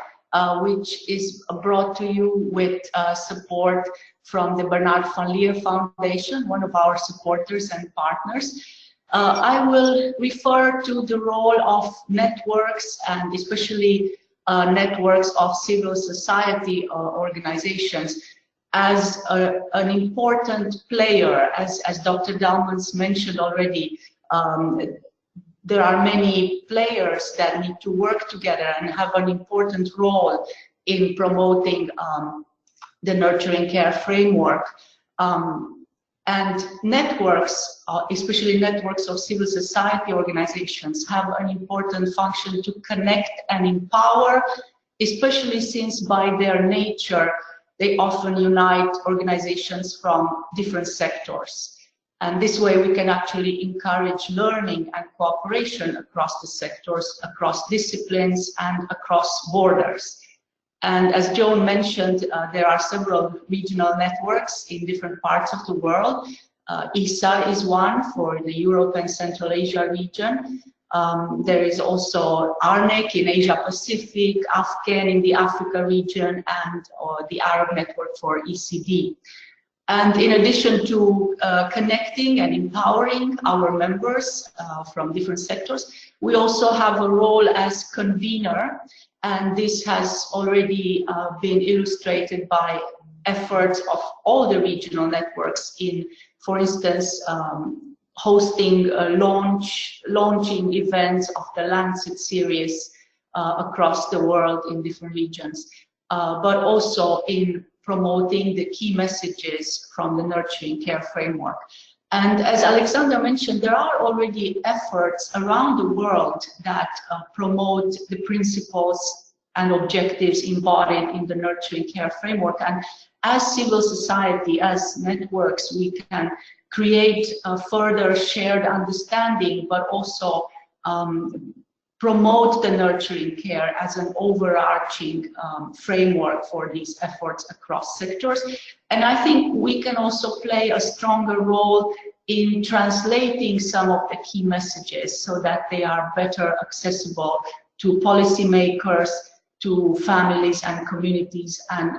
which is brought to you with support from the Bernard van Leer Foundation, one of our supporters and partners. I will refer to the role of networks and especially networks of civil society organizations as an important player. As Dr. Dalmans mentioned already, there are many players that need to work together and have an important role in promoting the Nurturing Care Framework. And networks, especially networks of civil society organizations, have an important function to connect and empower, especially since by their nature, they often unite organizations from different sectors. And this way we can actually encourage learning and cooperation across the sectors, across disciplines, and across borders. And as Joan mentioned, there are several regional networks in different parts of the world. ESA is one for the Europe and Central Asia region. There is also ARNEC in Asia Pacific, AFCAN in the Africa region, and the Arab Network for ECD. And in addition to connecting and empowering our members from different sectors, we also have a role as convener. And this has already been illustrated by efforts of all the regional networks in, for instance, hosting launching events of the Landsat Series across the world in different regions, but also in promoting the key messages from the Nurturing Care Framework. And as Alexandra mentioned, there are already efforts around the world that promote the principles and objectives embodied in the Nurturing Care Framework. And as civil society, as networks, we can create a further shared understanding, but also promote the nurturing care as an overarching framework for these efforts across sectors. And I think we can also play a stronger role in translating some of the key messages so that they are better accessible to policymakers, to families and communities, and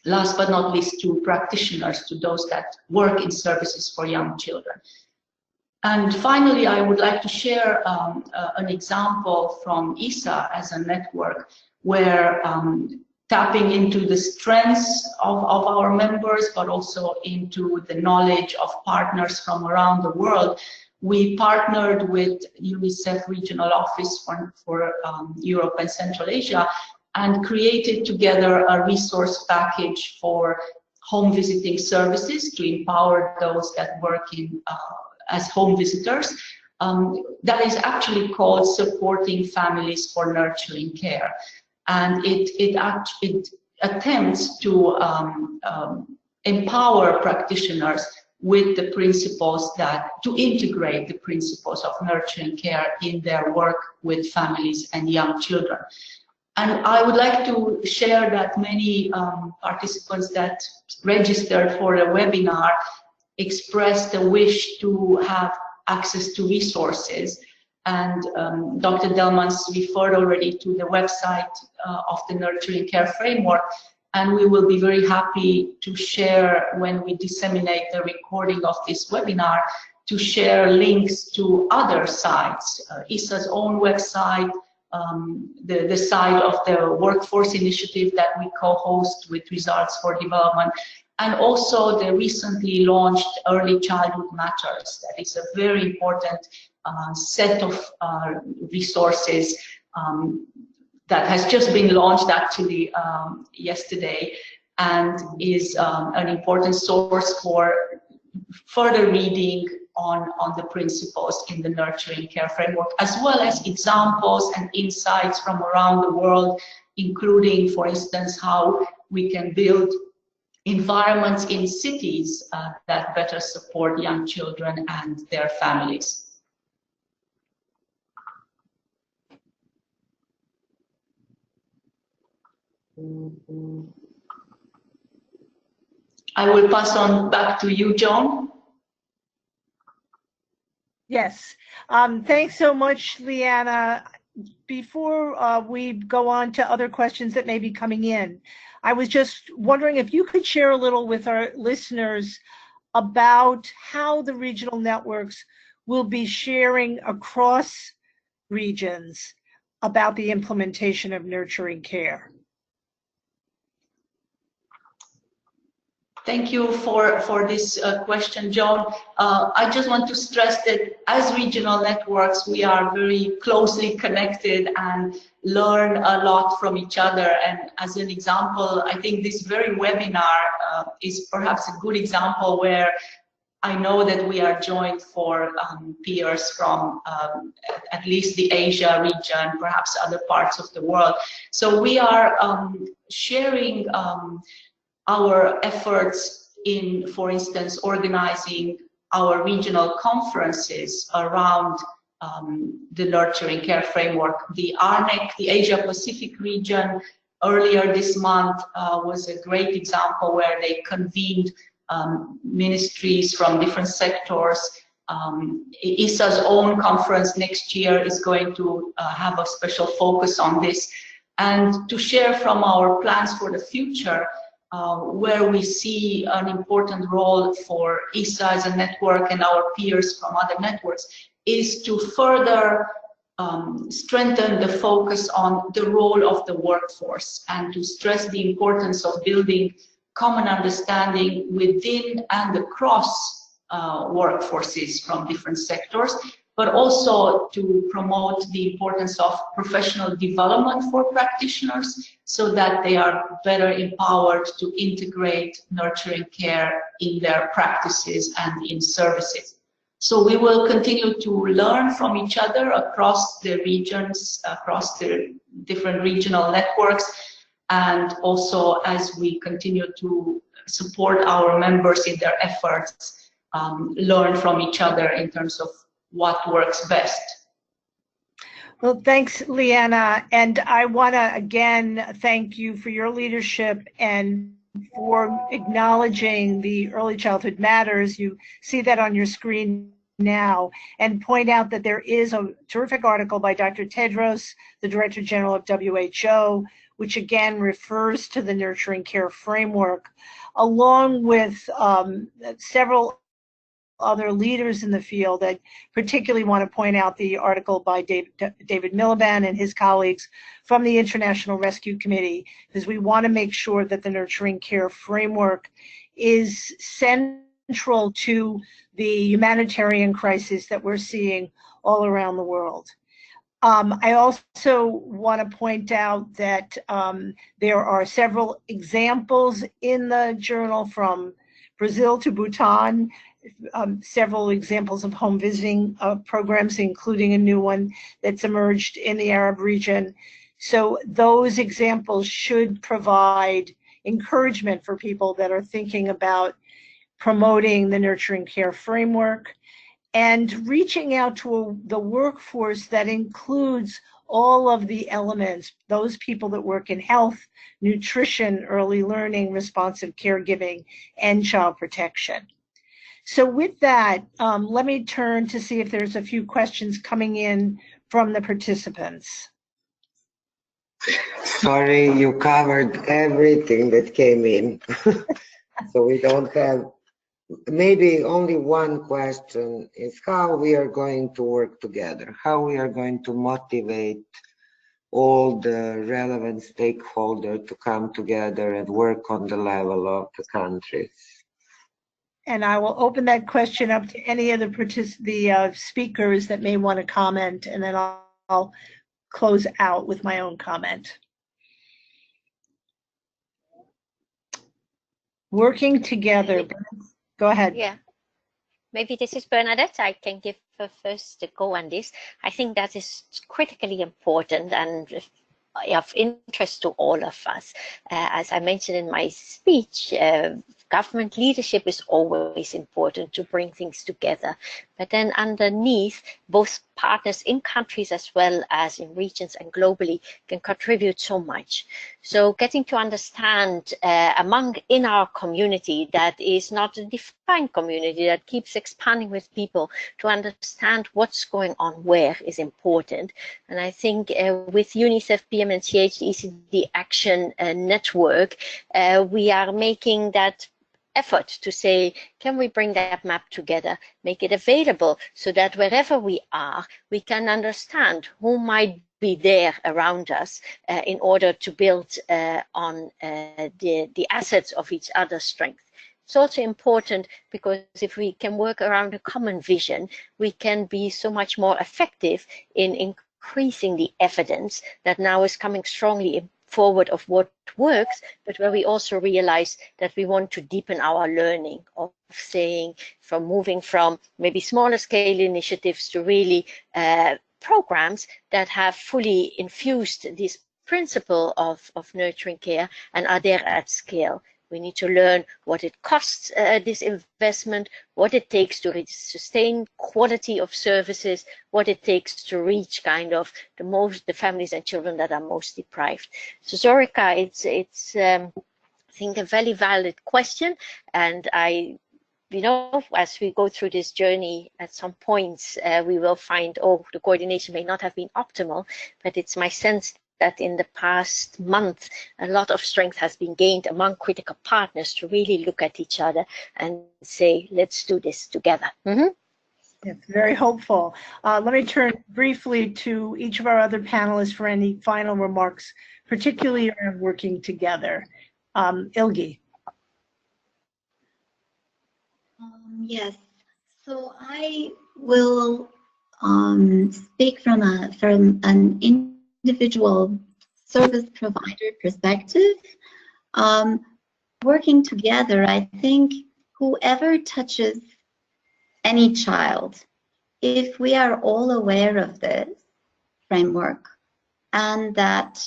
last but not least to practitioners, to those that work in services for young children. And finally, I would like to share an example from ESA as a network where tapping into the strengths of our members, but also into the knowledge of partners from around the world, we partnered with UNICEF Regional Office for Europe and Central Asia and created together a resource package for home visiting services to empower those that work in as home visitors, that is actually called Supporting Families for Nurturing Care. And it attempts to empower practitioners with the principles to integrate the principles of nurturing care in their work with families and young children. And I would like to share that many participants that registered for a webinar expressed a wish to have access to resources. And Dr. Delmans referred already to the website of the Nurturing Care Framework. And we will be very happy to share, when we disseminate the recording of this webinar, to share links to other sites, ISA's own website, the site of the Workforce Initiative that we co-host with Results for Development, and also the recently launched Early Childhood Matters. That is a very important set of resources that has just been launched actually yesterday, and is an important source for further reading on the principles in the Nurturing Care Framework, as well as examples and insights from around the world, including, for instance, how we can build environments in cities that better support young children and their families. I will pass on back to you, Joan. Yes, thanks so much, Liana. Before we go on to other questions that may be coming in, I was just wondering if you could share a little with our listeners about how the regional networks will be sharing across regions about the implementation of nurturing care. Thank you for this question, Joan. I just want to stress that as regional networks, we are very closely connected and learn a lot from each other. And as an example, I think this very webinar is perhaps a good example where I know that we are joined for peers from at least the Asia region, perhaps other parts of the world. So we are sharing our efforts in, for instance, organizing our regional conferences around the Nurturing Care Framework. The ARNEC, the Asia Pacific region, earlier this month was a great example where they convened ministries from different sectors. ISA's own conference next year is going to have a special focus on this. And to share from our plans for the future, where we see an important role for ISA as a network and our peers from other networks, is to further strengthen the focus on the role of the workforce and to stress the importance of building common understanding within and across workforces from different sectors, but also to promote the importance of professional development for practitioners so that they are better empowered to integrate nurturing care in their practices and in services. So we will continue to learn from each other across the regions, across the different regional networks, and also as we continue to support our members in their efforts, learn from each other in terms of what works best. Well, thanks, Liana. And I want to again thank you for your leadership and for acknowledging the Early Childhood Matters. You see that on your screen now, and point out that there is a terrific article by Dr. Tedros, the Director General of WHO, which again refers to the Nurturing Care Framework, along with several other leaders in the field. I particularly want to point out the article by David Miliband and his colleagues from the International Rescue Committee, because we want to make sure that the Nurturing Care Framework is central to the humanitarian crisis that we're seeing all around the world. I also want to point out that there are several examples in the journal from Brazil to Bhutan, several examples of home visiting programs, including a new one that's emerged in the Arab region. So those examples should provide encouragement for people that are thinking about promoting the nurturing care framework and reaching out to the workforce that includes all of the elements, those people that work in health, nutrition, early learning, responsive caregiving, and child protection. So with that, let me turn to see if there's a few questions coming in from the participants. Sorry, you covered everything that came in. So we don't have, maybe only one question is how we are going to work together, how we are going to motivate all the relevant stakeholders to come together and work on the level of the countries. And I will open that question up to any of the speakers that may want to comment, and then I'll close out with my own comment. Working together. Go ahead. Yeah. Maybe this is Bernadette. I can give her first a go on this. I think that is critically important and of interest to all of us. As I mentioned in my speech, government leadership is always important to bring things together. But then underneath, both partners in countries as well as in regions and globally can contribute so much. So getting to understand in our community that is not a defined community that keeps expanding with people, to understand what's going on where is important. And I think with UNICEF, PMNCH, the ECD Action Network, we are making that effort to say, can we bring that map together, make it available so that wherever we are, we can understand who might be there around us in order to build on the assets of each other's strength. It's also important because if we can work around a common vision, we can be so much more effective in increasing the evidence that now is coming strongly forward of what works, but where we also realize that we want to deepen our learning of saying, from moving from maybe smaller scale initiatives to really programs that have fully infused this principle of nurturing care and are there at scale. We need to learn what it costs, this investment, what it takes to sustain quality of services, what it takes to reach kind of the families and children that are most deprived. So Zorica, it's I think a very valid question, and as we go through this journey, at some points we will find, the coordination may not have been optimal, but it's my sense that in the past month, a lot of strength has been gained among critical partners to really look at each other and say, let's do this together. Mm-hmm. It's very hopeful. Let me turn briefly to each of our other panelists for any final remarks, particularly around working together. Ilgi. Yes, so I will speak from an individual service provider perspective. Working together, I think whoever touches any child, if we are all aware of this framework and that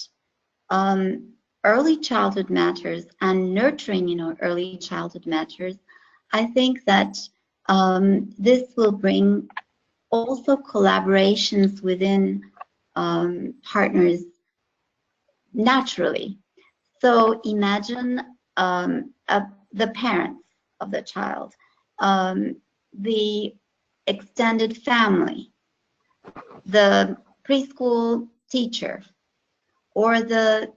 early childhood matters and nurturing early childhood matters, I think that this will bring also collaborations within partners naturally. So imagine the parents of the child, the extended family, the preschool teacher, or the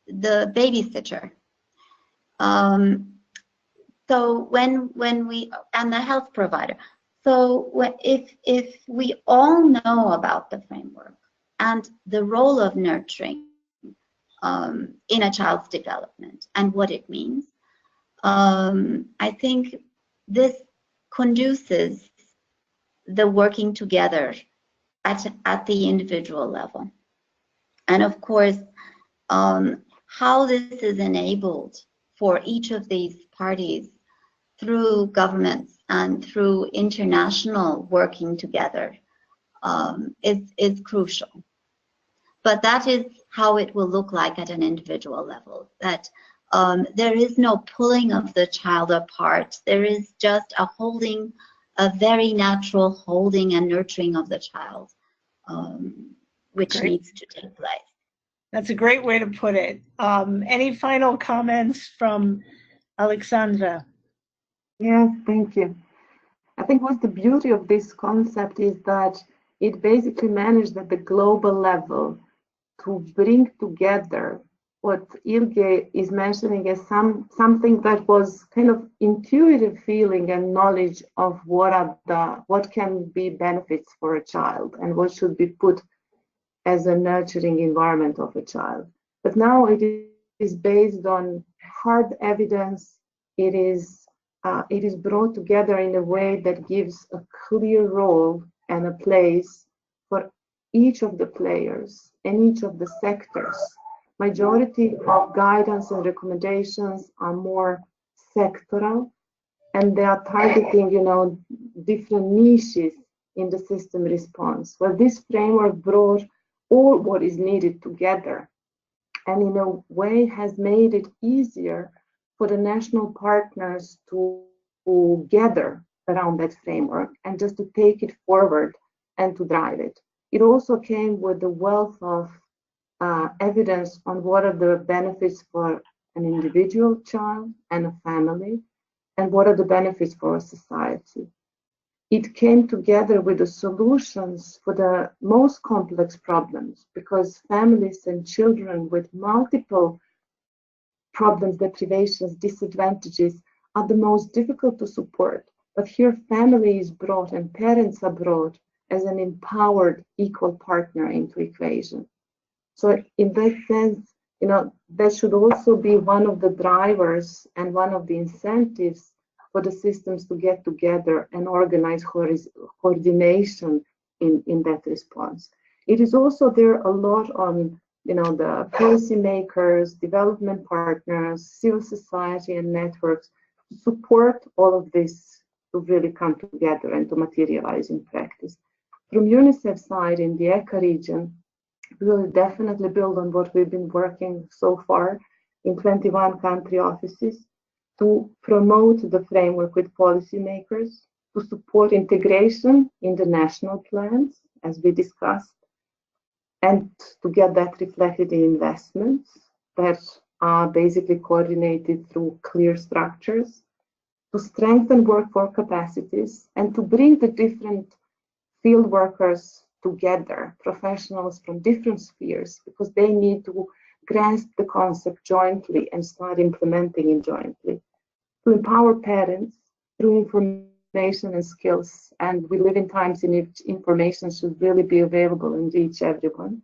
babysitter. So when we, and the health provider. So if we all know about the framework and the role of nurturing in a child's development and what it means, I think this conduces the working together at the individual level. And of course, how this is enabled for each of these parties through governments and through international working together is crucial. But that is how it will look like at an individual level, that there is no pulling of the child apart. There is just a holding, a very natural holding and nurturing of the child, which needs to take place. That's a great way to put it. Any final comments from Alexandra? Yes, thank you. I think what's the beauty of this concept is that it basically managed at the global level to bring together what Ilge is mentioning as something that was kind of intuitive feeling and knowledge of what can be benefits for a child and what should be put as a nurturing environment of a child. But now it is based on hard evidence. It is brought together in a way that gives a clear role and a place for each of the players and each of the sectors. Majority of guidance and recommendations are more sectoral, and they are targeting, different niches in the system response. Well, this framework brought all what is needed together, and in a way has made it easier for the national partners to gather around that framework and just to take it forward and to drive it. It also came with a wealth of evidence on what are the benefits for an individual child and a family, and what are the benefits for a society. It came together with the solutions for the most complex problems, because families and children with multiple problems, deprivations, disadvantages are the most difficult to support. But here family is brought and parents are brought as an empowered equal partner into equation. So in that sense, that should also be one of the drivers and one of the incentives for the systems to get together and organize coordination in that response. It is also there a lot on the policymakers, development partners, civil society and networks to support all of this to really come together and to materialize in practice. From UNICEF side in the ECA region, we will definitely build on what we've been working so far in 21 country offices to promote the framework with policymakers, to support integration in the national plans, as we discussed, and to get that reflected in investments that are basically coordinated through clear structures, to strengthen workforce capacities, and to bring the different field workers together, professionals from different spheres, because they need to grasp the concept jointly and start implementing it jointly. To empower parents through information and skills, and we live in times in which information should really be available and reach everyone.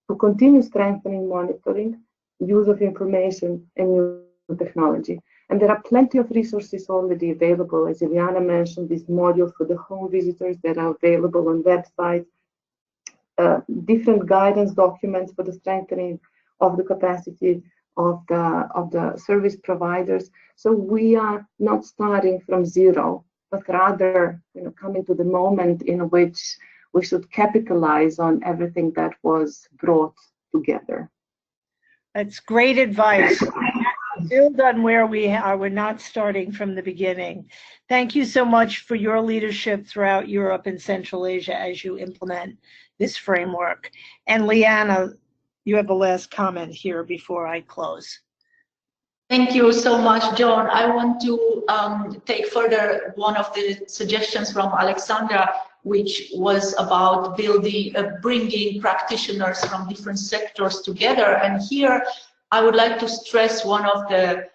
To continue strengthening monitoring, use of information and new technology. And there are plenty of resources already available. As Ileana mentioned, these modules for the home visitors that are available on websites, different guidance documents for the strengthening of the capacity of the service providers. So we are not starting from zero, but rather coming to the moment in which we should capitalize on everything that was brought together. That's great advice. Build on where we are. We're not starting from the beginning. Thank you so much for your leadership throughout Europe and Central Asia as you implement this framework. And Liana, you have the last comment here before I close. Thank you so much, John. I want to take further one of the suggestions from Alexandra, which was about bringing practitioners from different sectors together. And here, I would like to stress one of the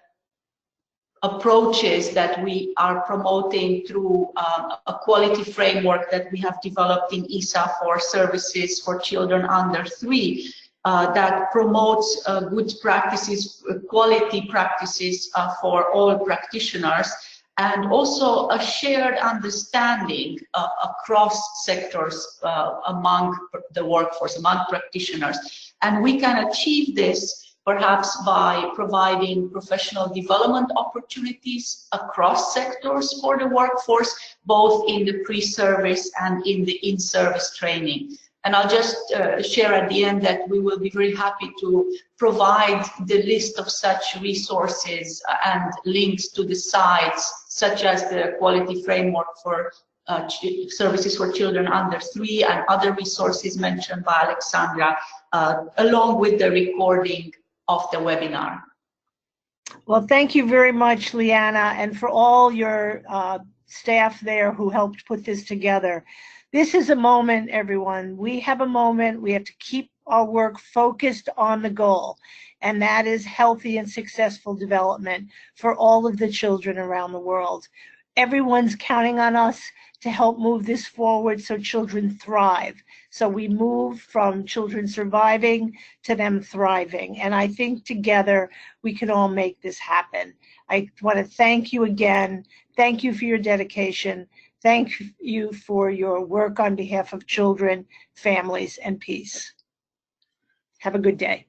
approaches that we are promoting through a quality framework that we have developed in ESA for services for children under 3. That promotes good practices, quality practices for all practitioners, and also a shared understanding across sectors among the workforce, among practitioners. And we can achieve this perhaps by providing professional development opportunities across sectors for the workforce, both in the pre-service and in the in-service training. And I'll just share at the end that we will be very happy to provide the list of such resources and links to the sites, such as the quality framework for services for children under 3 and other resources mentioned by Alexandra, along with the recording of the webinar. Well, thank you very much, Liana, and for all your staff there who helped put this together. This is a moment, everyone. We have a moment. We have to keep our work focused on the goal, and that is healthy and successful development for all of the children around the world. Everyone's counting on us to help move this forward so children thrive. So we move from children surviving to them thriving. And I think together we can all make this happen. I want to thank you again. Thank you for your dedication. Thank you for your work on behalf of children, families, and peace. Have a good day.